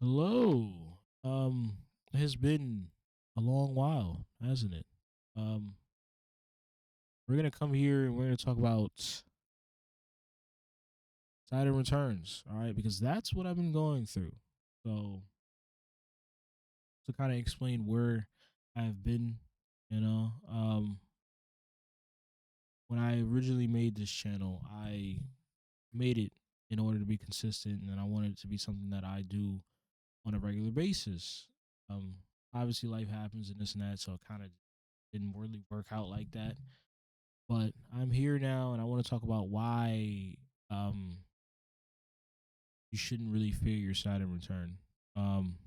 Hello. It has been a long while, hasn't it? Um, we're gonna come here and we're gonna talk about Saturn returns, all right? Because that's what I've been going through. So to kind of explain where I've been, you know, when I originally made this channel, I made it in order to be consistent, and I wanted it to be something that I do on a regular basis. Um, Obviously life happens and this and that, so it kind of didn't really work out like that. But I'm here now, and I want to talk about why um, you shouldn't really fear your Saturn return. Um,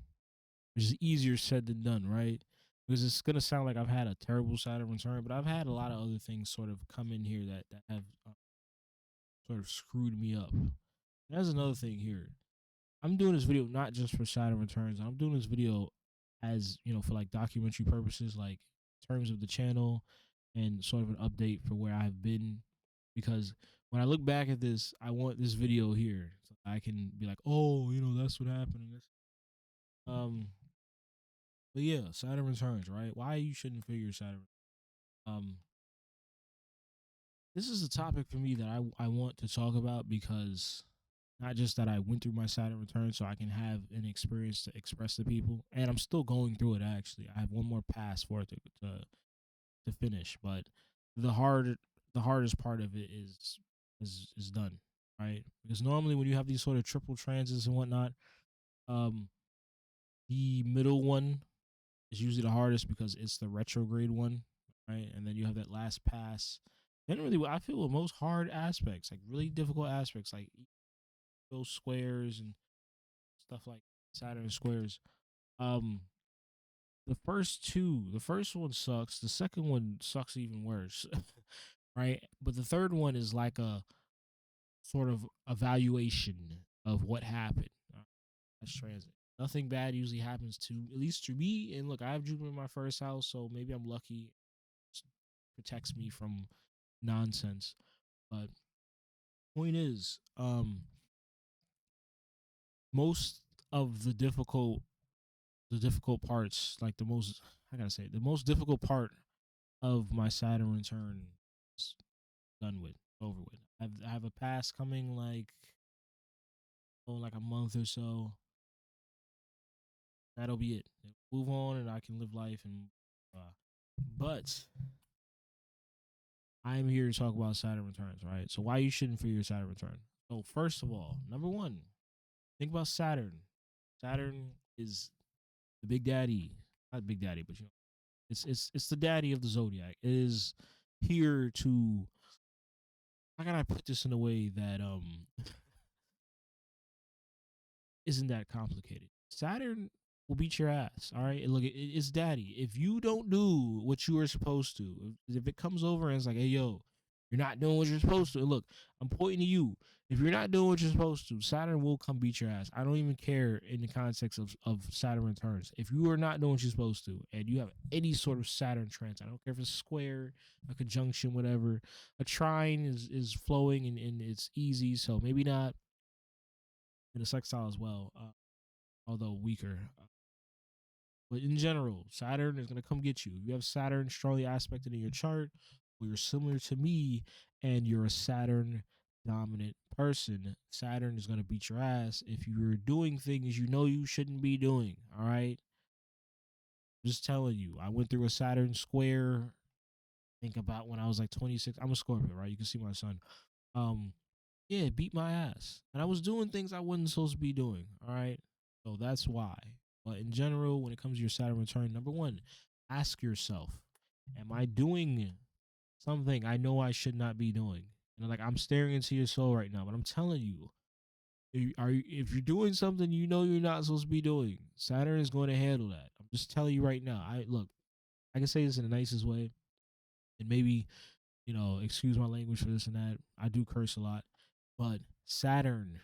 which is easier said than done, right? Because it's gonna sound like I've had a terrible Saturn return, but I've had a lot of other things sort of come in here that have sort of screwed me up. And that's another thing here. I'm doing this video not just for Saturn returns. I'm doing this video as for like documentary purposes, like in terms of the channel and sort of an update for where I've been. Because when I look back at this, I want this video here so I can be like, oh, that's what happened. And this. Um, but yeah, Saturn returns, right? Why you shouldn't figure Saturn? Um, this is a topic for me that I want to talk about because not just that I went through my Saturn return so I can have an experience to express to people, and I'm still going through it. Actually, I have one more pass for it to finish, but the hard the hardest part of it is done, right? Because normally when you have these sort of triple transits and whatnot, um, the middle one is usually the hardest because it's the retrograde one, right? And then you have that last pass. Generally, I feel the most hard aspects, like really difficult aspects, like those squares and stuff like Saturn squares. Um, the first one sucks. The second one sucks even worse, right? But the third one is like a sort of evaluation of what happened. That's transit. Nothing bad usually happens to at least to me. And look, I have Jupiter in my first house, so maybe I'm lucky. It protects me from nonsense. But point is, most of the difficult parts, like the most, I gotta say, the most difficult part of my Saturn return is done with, over with. I have a pass coming like like a month or so. That'll be it. Move on, and I can live life. And but I am here to talk about Saturn returns, right? So why you shouldn't fear your Saturn return? So first of all, number one, think about Saturn. Saturn is the big daddy, not big daddy, but it's the daddy of the zodiac. It is here to, how can I put this in a way that isn't that complicated? Saturn will beat your ass. All right, look, it's daddy. If you don't do what you are supposed to, if it comes over and it's like, hey yo, you're not doing what you're supposed to. And look, I'm pointing to you. If you're not doing what you're supposed to, Saturn will come beat your ass. I don't even care in the context of Saturn returns. If you are not doing what you're supposed to, and you have any sort of Saturn transit, I don't care if it's square, a conjunction, whatever. A trine is flowing and it's easy, so maybe not in a sextile as well. Although weaker. But in general, Saturn is going to come get you. If you have Saturn strongly aspected in your chart, or you're similar to me and you're a Saturn dominant person, Saturn is going to beat your ass if you're doing things you know you shouldn't be doing. All right. Just telling you, I went through a Saturn square. Think about when I was like 26. I'm a Scorpio, right? You can see my sun. Um, yeah, it beat my ass. And I was doing things I wasn't supposed to be doing. All right. So that's why. But in general, when it comes to your Saturn return, number one, ask yourself, am I doing something I know I should not be doing? And like, I'm staring into your soul right now, but I'm telling you, if you're doing something you know you're not supposed to be doing, Saturn is going to handle that. I'm just telling you right now. I can say this in the nicest way, and maybe excuse my language for this and that. I do curse a lot, but Saturn,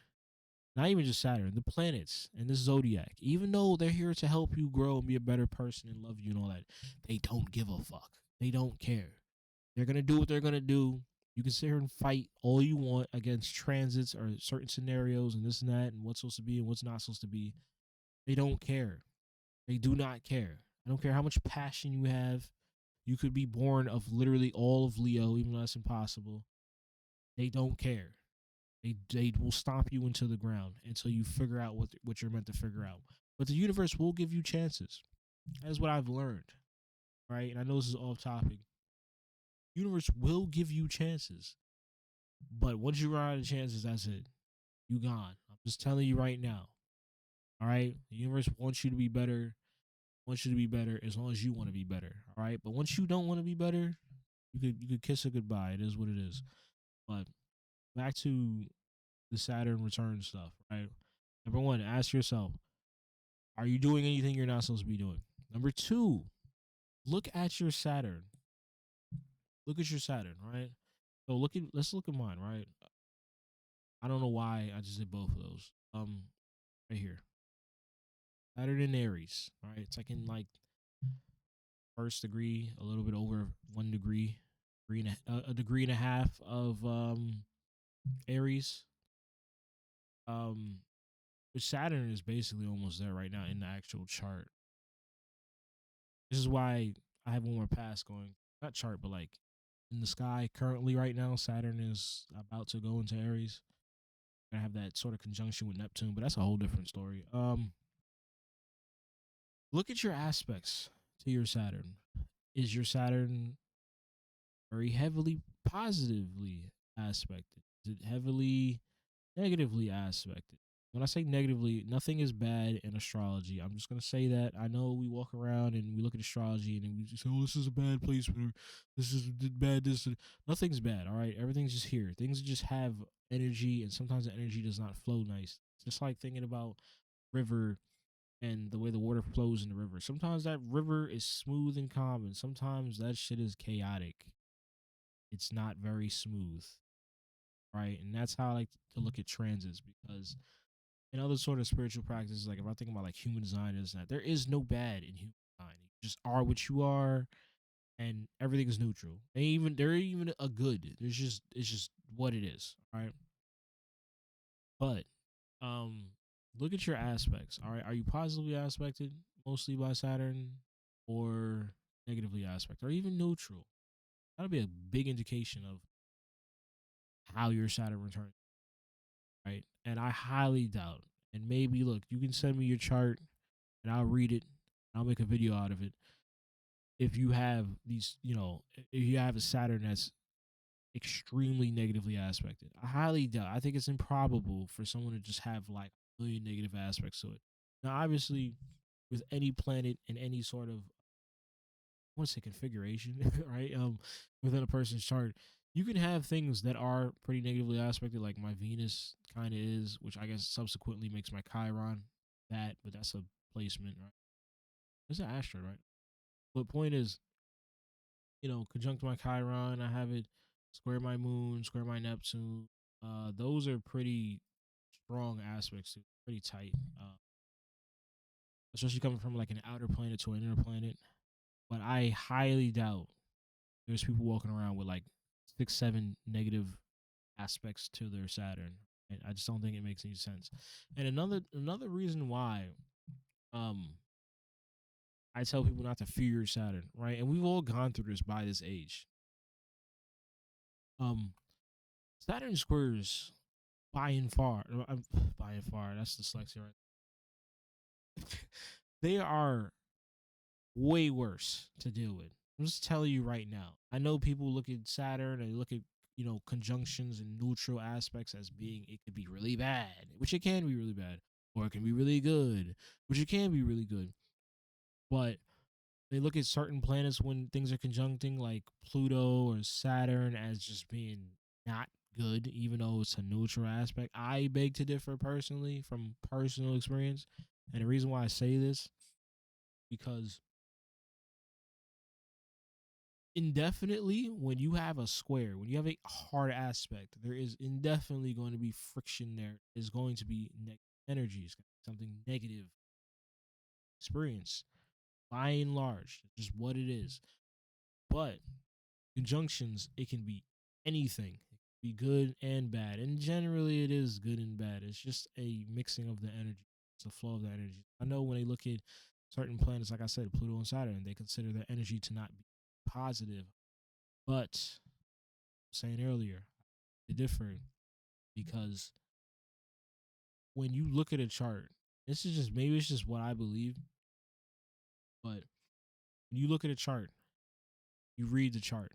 not even just Saturn, the planets and the zodiac, even though they're here to help you grow and be a better person and love you and all that, they don't give a fuck. They don't care. They're gonna do what they're gonna do. You can sit here and fight all you want against transits or certain scenarios and this and that and what's supposed to be and what's not supposed to be. They don't care. They do not care. I don't care how much passion you have. You could be born of literally all of Leo, even though that's impossible. They don't care. They will stomp you into the ground until you figure out what you're meant to figure out. But the universe will give you chances. That is what I've learned, right? And I know this is off topic. Universe will give you chances, but once you run out of chances, that's it. You gone. I'm just telling you right now. All right. The universe wants you to be better. Wants you to be better as long as you want to be better. All right. But once you don't want to be better, you could kiss it goodbye. It is what it is. But back to the Saturn return stuff, right? Number one, ask yourself, are you doing anything you're not supposed to be doing? Number two, look at your Saturn. Look at your Saturn, right? So let's look at mine, right? I don't know why I just did both of those. Right here. Saturn in Aries, right? It's like in like first degree, a little bit over 1 degree, a degree and a half of Aries. Um, which Saturn is basically almost there right now in the actual chart. This is why I have one more pass going, not chart, but like in the sky currently right now. Saturn is about to go into Aries. I have that sort of conjunction with Neptune, but that's a whole different story. Look at your aspects to your Saturn. Is your Saturn very heavily positively aspected? Is it heavily negatively aspected? When I say negatively, nothing is bad in astrology. I'm just gonna say that. I know we walk around and we look at astrology and we just say, "Oh, this is a bad place for this is bad." Nothing's bad. All right, everything's just here. Things just have energy, and sometimes the energy does not flow nice. It's just like thinking about river and the way the water flows in the river. Sometimes that river is smooth and calm, and sometimes that shit is chaotic. It's not very smooth, right? And that's how I like to look at transits because in other sort of spiritual practices, like if I think about like human design, is that there is no bad in human design. You just are what you are, and everything is neutral. And even there ain't even a good. There's just it's just what it is, right? But um, look at your aspects. All right, are you positively aspected mostly by Saturn, or negatively aspected, or even neutral? That'll be a big indication of how your Saturn returns, right? And I highly doubt. And maybe look, you can send me your chart, and I'll read it. I'll make a video out of it. If you have these, if you have a Saturn that's extremely negatively aspected, I highly doubt. I think it's improbable for someone to just have like a million negative aspects to it. Now, obviously, with any planet in any sort of, I want to say configuration, right? Within a person's chart, you can have things that are pretty negatively aspected, like my Venus kind of is, which I guess subsequently makes my Chiron that, but that's a placement, right? It's an asteroid, right? But point is, conjunct my Chiron, I have it square my moon, square my Neptune. Those are pretty strong aspects, pretty tight. Especially coming from like an outer planet to an inner planet. But I highly doubt there's people walking around with like 6, 7 negative aspects to their Saturn. And I just don't think it makes any sense. And another reason why um I tell people not to fear your Saturn, right? And we've all gone through this by this age. Um Saturn squares by and far, by and far, that's dyslexia, right? They are way worse to deal with. I'm just telling you right now. I know people look at Saturn and look at conjunctions and neutral aspects as being it could be really bad, which it can be really bad, or it can be really good, which it can be really good. But they look at certain planets when things are conjuncting, like Pluto or Saturn, as just being not good, even though it's a neutral aspect. I beg to differ personally from personal experience. And the reason why I say this, because indefinitely, when you have a square, when you have a hard aspect, there is indefinitely going to be friction there. There's going to be energies, something negative experience by and large, just what it is. But conjunctions, it can be anything. It can be good and bad. And generally it is good and bad. It's just a mixing of the energy. It's the flow of that energy. I know when they look at certain planets, like I said, Pluto and Saturn, they consider their energy to not be positive. But saying earlier, they're different because when you look at a chart, this is just maybe it's just what I believe, but when you look at a chart, you read the chart.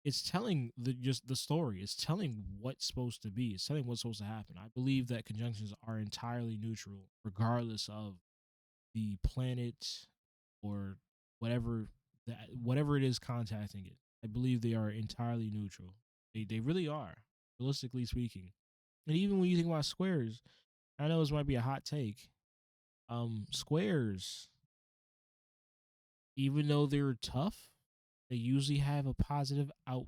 It's telling the just the story. It's telling what's supposed to be. It's telling what's supposed to happen. I believe that conjunctions are entirely neutral, regardless of the planet or whatever whatever it is contacting it. I believe they are entirely neutral. They really are, realistically speaking. And even when you think about squares, I know this might be a hot take. Squares, even though they're tough, they usually have a positive a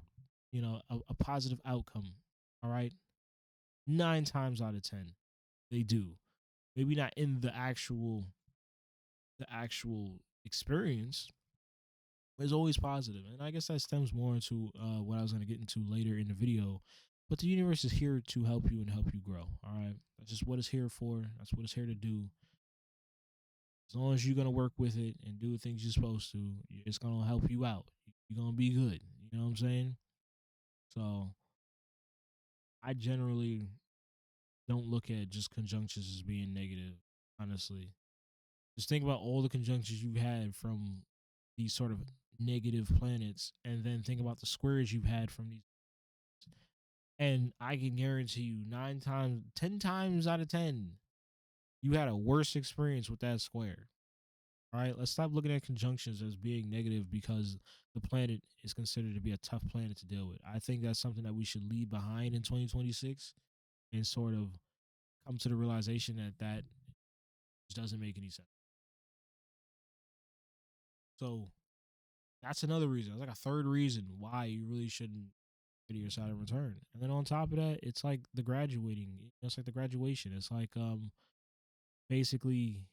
positive outcome. All right, 9 times out of 10, they do. Maybe not in the actual experience, but it's always positive. And I guess that stems more into what I was going to get into later in the video. But the universe is here to help you and help you grow. All right, that's just what it's here for. That's what it's here to do. As long as you're gonna work with it and do the things you're supposed to, it's gonna help you out. You're gonna be good. You know what I'm saying? So I generally don't look at just conjunctions as being negative. Honestly, just think about all the conjunctions you've had from these sort of negative planets, and then think about the squares you've had from these. And I can guarantee you, 9 times, 10 times out of 10, you had a worse experience with that square. All right, let's stop looking at conjunctions as being negative because the planet is considered to be a tough planet to deal with. I think that's something that we should leave behind in 2026 and sort of come to the realization that that just doesn't make any sense. So that's another reason. It's like a third reason why you really shouldn't get your Saturn return. And then on top of that, it's like the graduating. It's like the graduation. It's like basically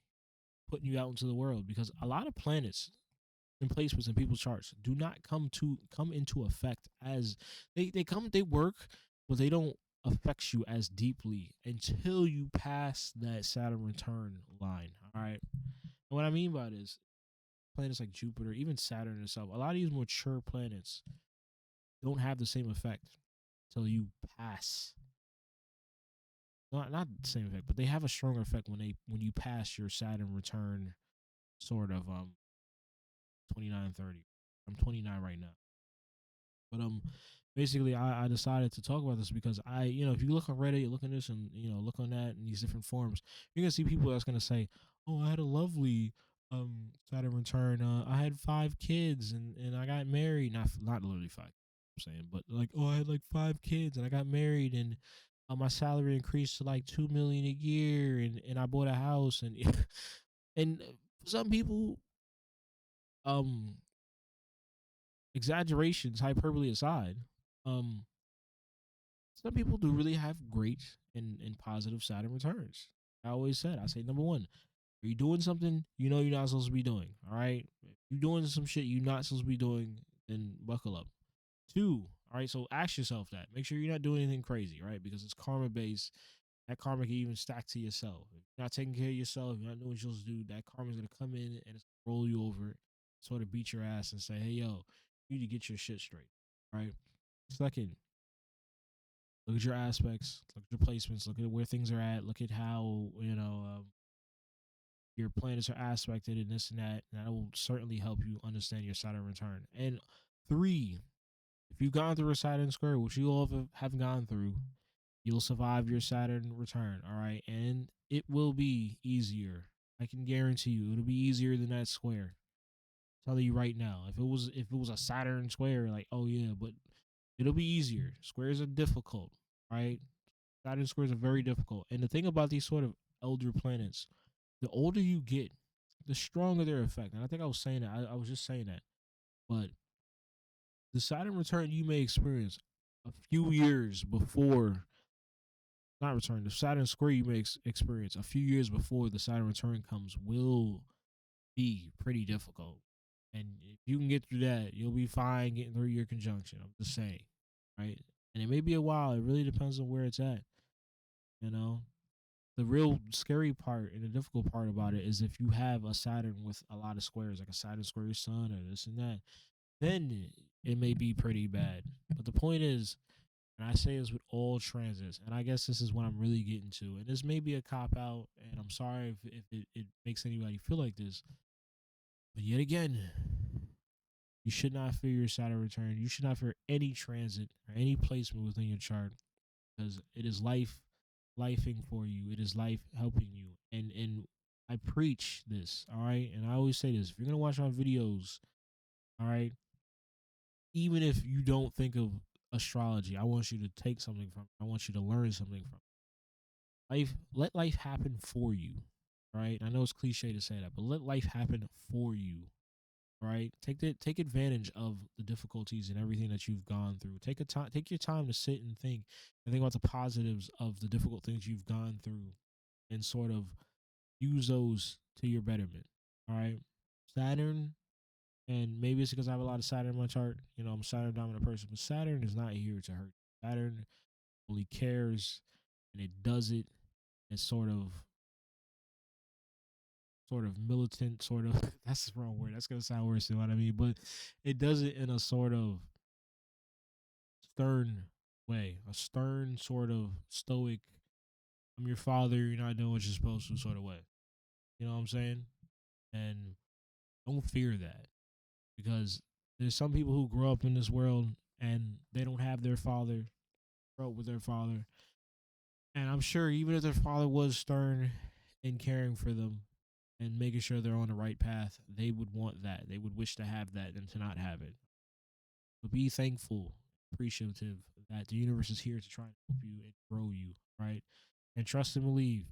putting you out into the world because a lot of planets and placements in people's charts do not come into effect as they work, but they don't affect you as deeply until you pass that Saturn return line. All right. And what I mean by this, planets like Jupiter, even Saturn itself, a lot of these mature planets don't have the same effect until you pass. Not the same effect, but they have a stronger effect when you pass your Saturn return sort of 29, 30. I'm 29 right now. But basically, I decided to talk about this because if you look on Reddit, look on this, and look on that, and these different forums, you're gonna see people that's gonna say, "Oh, I had a lovely Saturn return. I had 5 kids, and I got married. Not literally five. I'm saying, but like, oh, I had like 5 kids, and I got married, and my salary increased to like 2 million a year, and I bought a house, and and for some people, um, exaggerations, hyperbole aside, um, some people do really have great and positive Saturn returns. I always said, I say, number one, are you doing something you're not supposed to be doing? All right. If you're doing some shit you're not supposed to be doing, then buckle up. Two, all right, so ask yourself that. Make sure you're not doing anything crazy, right? Because it's karma based. That karma can even stack to yourself. If you're not taking care of yourself, you're not doing what you're supposed to do, that karma is gonna come in and it's gonna roll you over, sort of beat your ass and say, hey yo, you need to get your shit straight. Right? Second, look at your aspects, look at your placements, look at where things are at, look at how your planets are aspected and this and that. And that will certainly help you understand your Saturn return. And three, if you've gone through a Saturn square, which you all have gone through, you'll survive your Saturn return. All right, and it will be easier. I can guarantee you, it'll be easier than that square. I'm telling you right now. If it was a Saturn square, like, oh yeah, but it'll be easier. Squares are difficult, right? Saturn squares are very difficult. And the thing about these sort of elder planets, the older you get, the stronger their effect. And I think I was saying that. I was just saying that. But the Saturn return you may experience a few years before, not return, the Saturn square you may experience a few years before the Saturn return comes will be pretty difficult. And if you can get through that, you'll be fine getting through your conjunction. I'm just saying, right? And it may be a while. It really depends on where it's at, you know? the real scary part and the difficult part about it is if you have a Saturn with a lot of squares, like a Saturn square your sun or this and that, then it may be pretty bad. But the point is, and I say this with all transits, and I guess this is what I'm really getting to, and this may be a cop out, and I'm sorry if it makes anybody feel like this, but yet again, you should not fear your Saturn return. You should not fear any transit or any placement within your chart because it is lifing for you. It is life helping you. And I preach this, all right? And I always say this, if you're gonna watch my videos, all right, even if you don't think of astrology, I want you to take something from it. I want you to learn something from it. Let life happen for you. Right? I know it's cliche to say that, but let life happen for you. Right? Take advantage of the difficulties and everything that you've gone through. Take your time to sit and think about the positives of the difficult things you've gone through and sort of use those to your betterment. All right. Saturn, and maybe it's because I have a lot of Saturn in my chart. You know, I'm a Saturn dominant person, but Saturn is not here to hurt. Saturn only cares, and it does it as sort of militant, sort of. That's the wrong word. That's gonna sound worse than what I mean, but it does it in a sort of stern way, a stern sort of stoic. I'm your father. You're not doing what you're supposed to, sort of way. You know what I'm saying? And don't fear that because there's some people who grow up in this world and they don't have their father, grow up with their father. And I'm sure even if their father was stern and caring for them and making sure they're on the right path, they would want that. They would wish to have that and to not have it. But be thankful, appreciative that the universe is here to try and help you and grow you, right? And trust and believe.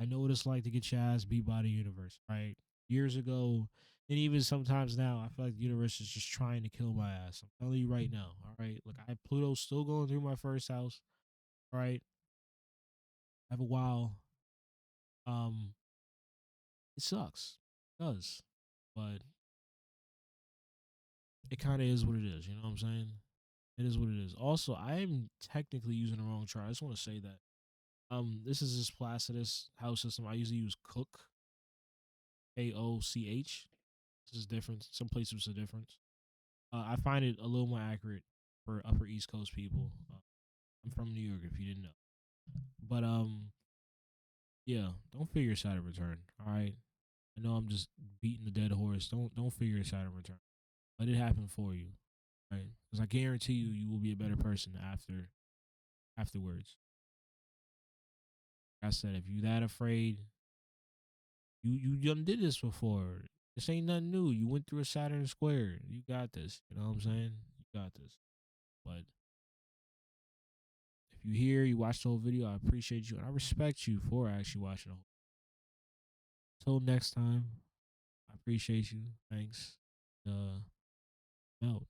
I know what it's like to get your ass beat by the universe, right? Years ago, and even sometimes now, I feel like the universe is just trying to kill my ass. I'm telling you right now, all right? Look, I have Pluto still going through my first house, all right? I have a while. Um, it sucks. It does. But it kind of is what it is. You know what I'm saying? It is what it is. Also, I am technically using the wrong chart. I just want to say that. This is this Placidus house system. I usually use Cook, Koch. This is different. Some places it's a difference. I find it a little more accurate for Upper East Coast people. I'm from New York, if you didn't know. But yeah, don't fear your Saturn return. All right. I know I'm just beating the dead horse. Don't fear your Saturn return. Let it happen for you. Right? Because I guarantee you, you will be a better person afterwards. Like I said, if you that afraid, you done did this before. This ain't nothing new. You went through a Saturn square. You got this. You know what I'm saying? You got this. But if you hear, you watch the whole video, I appreciate you and I respect you for actually watching the whole. Until next time, I appreciate you. Thanks. Out.